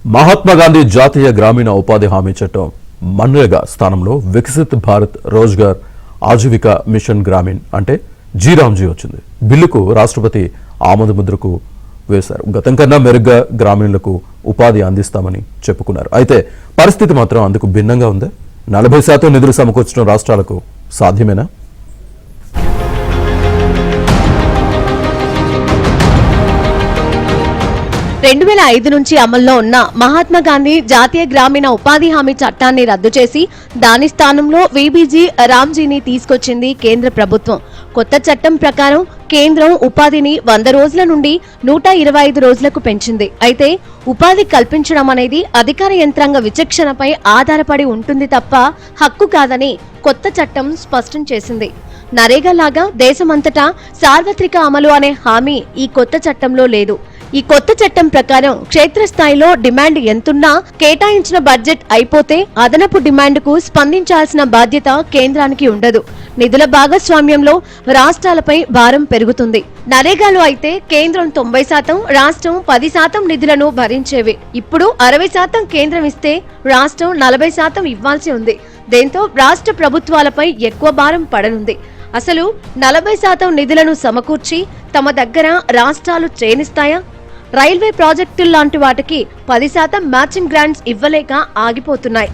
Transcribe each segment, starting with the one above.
మహాత్మా గాంధీ జాతీయ గ్రామీణ ఉపాధి హామీ చట్టం మన్రేగా స్థానంలో వికసిత్ భారత్ రోజ్గార్ ఆజీవికా మిషన్ గ్రామీణ్ అంటే జీరామ్జీ వచ్చింది. బిల్లుకు రాష్ట్రపతి ఆమోద ముద్రకు వేశారు. గతం కన్నా మెరుగ్గా గ్రామీణులకు ఉపాధి అందిస్తామని చెప్పుకున్నారు. అయితే పరిస్థితి మాత్రం అందుకు భిన్నంగా ఉంది. 40% నిధులు సమకూర్చడం రాష్ట్రాలకు సాధ్యమేనా? రెండు 2005 నుంచి అమల్లో ఉన్న మహాత్మా గాంధీ జాతీయ గ్రామీణ ఉపాధి హామీ చట్టాన్ని రద్దు చేసి దాని స్థానంలో వీబీజీ రామ్జీని తీసుకొచ్చింది కేంద్ర ప్రభుత్వం. కొత్త చట్టం ప్రకారం కేంద్రం ఉపాధిని 100 రోజుల నుండి 125 రోజులకు పెంచింది. అయితే ఉపాధి కల్పించడం అనేది అధికార యంత్రాంగ విచక్షణపై ఆధారపడి ఉంటుంది తప్ప హక్కు కాదని కొత్త చట్టం స్పష్టం చేసింది. నరేగా లాగా దేశమంతటా సార్వత్రిక అమలు అనే హామీ ఈ కొత్త చట్టంలో లేదు. ఈ కొత్త చట్టం ప్రకారం క్షేత్రస్థాయిలో డిమాండ్ ఎంతున్నా కేటాయించిన బడ్జెట్ అయిపోతే అదనపు డిమాండ్కు స్పందించాల్సిన బాధ్యత కేంద్రానికి ఉండదు. నిధుల భాగస్వామ్యంలో రాష్ట్రాలపై భారం పెరుగుతుంది. నరేగాలో అయితే కేంద్రం 90%, రాష్ట్రం 10% నిధులను భరించేవి. ఇప్పుడు 60% కేంద్రం ఇస్తే రాష్ట్రం 40% ఇవ్వాల్సి ఉంది. దీంతో రాష్ట్ర ప్రభుత్వాలపై ఎక్కువ భారం పడనుంది. అసలు 40% నిధులను సమకూర్చి తమ దగ్గర రాష్ట్రాలు చేనిస్తాయా? రైల్వే ప్రాజెక్టులు లాంటి వాటికి 10% మ్యాచింగ్ గ్రాంట్స్ ఇవ్వలేక ఆగిపోతున్నాయి.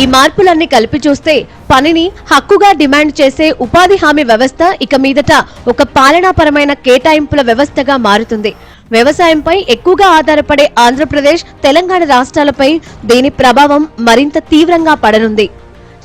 ఈ మార్పులన్నీ కలిపి చూస్తే పనిని హక్కుగా డిమాండ్ చేసే ఉపాధి హామీ వ్యవస్థ ఇక మీదట ఒక పాలనాపరమైన కేటాయింపుల వ్యవస్థగా మారుతుంది. వ్యవసాయంపై ఎక్కువగా ఆధారపడే ఆంధ్రప్రదేశ్, తెలంగాణ రాష్ట్రాలపై దీని ప్రభావం మరింత తీవ్రంగా పడనుంది.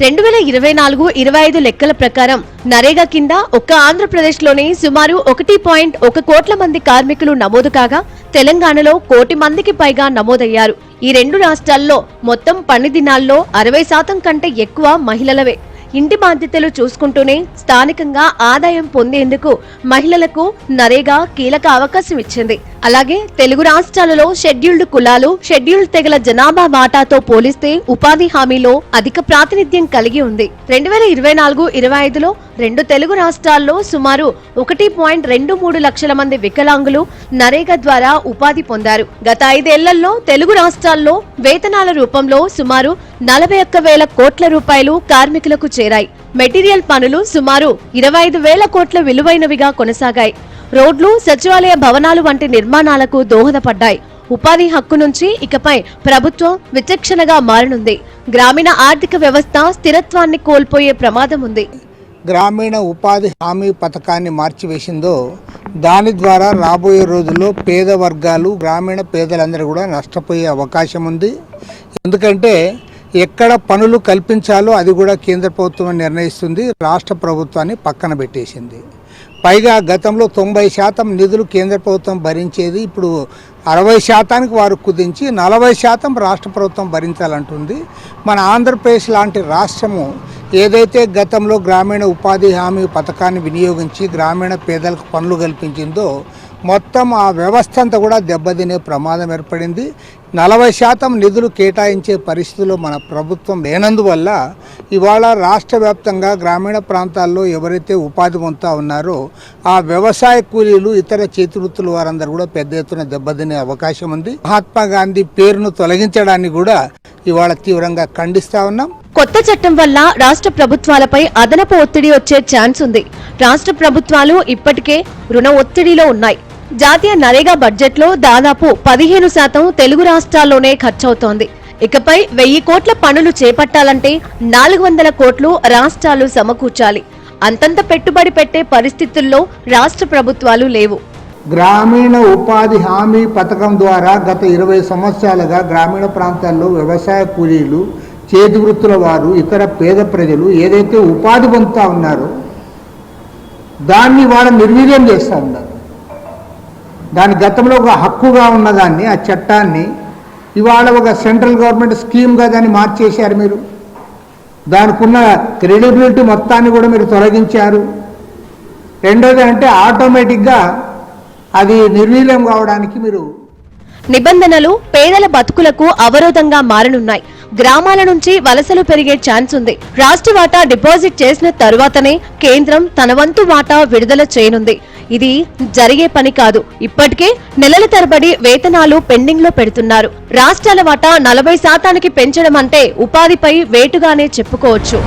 2024-25 లెక్కల ప్రకారం నరేగా కింద ఒక్క ఆంధ్రప్రదేశ్లోనే సుమారు 1.1 కోట్ల మంది కార్మికులు నమోదు కాగా తెలంగాణలో 1 కోటి మందికి పైగా నమోదయ్యారు. ఈ రెండు రాష్ట్రాల్లో మొత్తం పని దినాల్లో 60% కంటే ఎక్కువ మహిళలవే. ఇంటి బాధ్యతలు చూసుకుంటూనే స్థానికంగా ఆదాయం పొందేందుకు మహిళలకు నరేగా కీలక అవకాశం ఇచ్చింది. అలాగే తెలుగు రాష్ట్రాలలో షెడ్యూల్డ్ కులాలు, షెడ్యూల్డ్ తెగల జనాభా వాటాతో పోలిస్తే ఉపాధి హామీలో అధిక ప్రాతినిధ్యం కలిగి ఉంది. 2024-25లో రెండు తెలుగు రాష్ట్రాల్లో సుమారు 1.23 లక్షల మంది వికలాంగులు నరేగా ద్వారా ఉపాధి పొందారు. గత 5 ఏళ్లలో తెలుగు రాష్ట్రాల్లో వేతనాల రూపంలో సుమారు 41,000 కోట్ల రూపాయలు కార్మికులకు చేరాయి. మెటీరియల్ పనులు సుమారు 25,000 కోట్ల విలువైనవిగా కొనసాగాయి. రోడ్లు, సచివాలయ భవనాలు వంటి నిర్మాణాలకు దోహదపడ్డాయి. ఉపాధి హక్కు నుంచి ఇకపై ప్రభుత్వం విచక్షణగా మారనుంది. గ్రామీణ ఆర్థిక వ్యవస్థ స్థిరత్వాన్ని కోల్పోయే ప్రమాదం ఉంది. గ్రామీణ ఉపాధి హామీ పథకాన్ని మార్చివేసిందో దాని ద్వారా రాబోయే రోజుల్లో పేద వర్గాలు, గ్రామీణ పేదలందరూ కూడా నష్టపోయే అవకాశం ఉంది. ఎందుకంటే ఎక్కడ పనులు కల్పించాలో అది కూడా కేంద్ర ప్రభుత్వం నిర్ణయిస్తుంది. రాష్ట్ర ప్రభుత్వాన్ని పక్కన పెట్టేసింది. పైగా గతంలో 90% నిధులు కేంద్ర ప్రభుత్వం భరించేది ఇప్పుడు 60% వారు కుదించి 40% రాష్ట్ర ప్రభుత్వం భరించాలంటుంది. మన ఆంధ్రప్రదేశ్ లాంటి రాష్ట్రము ఏదైతే గతంలో గ్రామీణ ఉపాధి హామీ పథకాన్ని వినియోగించి గ్రామీణ పేదలకు పనులు కల్పించిందో మొత్తం ఆ వ్యవస్థ అంతా కూడా దెబ్బతినే ప్రమాదం ఏర్పడింది. 40% నిధులు కేటాయించే పరిస్థితుల్లో మన ప్రభుత్వం లేనందువల్ల ఇవాళ రాష్ట్ర వ్యాప్తంగా గ్రామీణ ప్రాంతాల్లో ఎవరైతే ఉపాధి పొందుతూ ఉన్నారో ఆ వ్యవసాయ కూలీలు, ఇతర చేతివృత్తుల వారందరూ కూడా పెద్ద ఎత్తున దెబ్బతినే అవకాశం ఉంది. మహాత్మా గాంధీ పేరును తొలగించడాన్ని కూడా ఇవాళ తీవ్రంగా ఖండిస్తా ఉన్నాం. కొత్త చట్టం వల్ల రాష్ట్ర ప్రభుత్వాలపై అదనపు ఒత్తిడి వచ్చే ఛాన్స్ ఉంది. రాష్ట్ర ప్రభుత్వాలు ఇప్పటికే రుణ ఒత్తిడిలో ఉన్నాయి. జాతీయ నరేగా బడ్జెట్లో దాదాపు 15% తెలుగు రాష్ట్రాల్లోనే ఖర్చవుతోంది. ఇకపై 1000 కోట్ల పనులు చేపట్టాలంటే 400 కోట్లు రాష్ట్రాలు సమకూర్చాలి. అంతంత పెట్టుబడి పెట్టే పరిస్థితుల్లో రాష్ట్ర ప్రభుత్వాలు లేవు. గ్రామీణ ఉపాధి హామీ పథకం ద్వారా గత 20 సంవత్సరాలుగా గ్రామీణ ప్రాంతాల్లో వ్యవసాయ కూలీలు, చేతి వృత్తుల వారు, ఇతర పేద ప్రజలు ఏదైతే ఉపాధి పొందుతూ ఉన్నారో దాన్ని వాళ్ళు నిర్వీర్యం చేస్తూ ఉన్నారు. దాని గతంలో ఒక హక్కుగా ఉన్నదాన్ని, ఆ చట్టాన్ని ఇవాళ ఒక సెంట్రల్ గవర్నమెంట్ స్కీమ్గా దాన్ని మార్చేశారు. మీరు దానికి ఉన్న క్రెడిబిలిటీ మొత్తాన్ని కూడా మీరు తొలగించారు. రెండోది అంటే ఆటోమేటిక్గా అది నిర్వీర్యం కావడానికి మీరు నిబంధనలు పేదల బతుకులకు అవరోధంగా మారనున్నాయి. గ్రామాల నుంచి వలసలు పెరిగే ఛాన్స్ ఉంది. రాష్ట్ర వాటా డిపాజిట్ చేసిన తరువాతనే కేంద్రం తన వంతు వాటా విడుదల చేయనుంది. ఇది జరిగే పని కాదు. ఇప్పటికే నెలల తరబడి వేతనాలు పెండింగ్ లో పెడుతున్నారు. రాష్ట్రాల వాటా 40% పెంచడం అంటే ఉపాధిపై వేటుగానే చెప్పుకోవచ్చు.